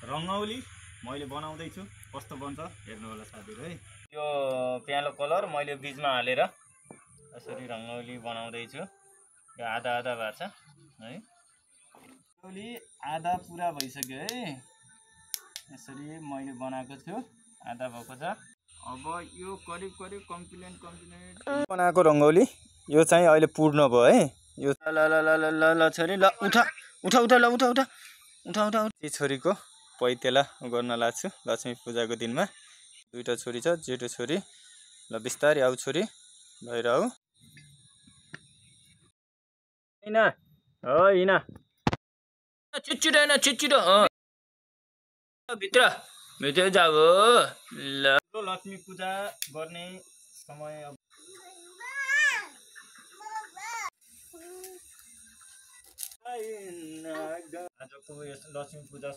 रङ्गौली मैले बनाउँदै छु कस्तो बन्छ हेर्नु होला साथीहरु है। यो प्यालो कलर मैले बीचमा हालेर यसरी रङ्गौली बनाउँदै छु। यो आधा आधा भएको छ है। रङ्गौली आधा पुरा भइसक्यो है। यसरी मैले बनाएको छु आधा भएको छ। अब यो करिब करिब कम्प्लिट बनाएको रङ्गौली यो चाहिँ अहिले पूर्ण भयो है। यो ल ल ल ल ल छोरी ल उठा उठा उठा ल उठा उठा उठा उठा उठा। छोरीको पैतेला गर्न लाग्छु लक्ष्मी पूजाको दिनमा। दुईटा छोरी छ, जेठो छोरी। ल बिस्तारै आऊ छोरी, बाहिर आऊ। हिना हो हिना, छिटछिटो हैन छिटछिटो भित्र भित्र जाऊ। ल लक्ष्मी पूजा गर्ने समय आजको यस लक्ष्मी पूजा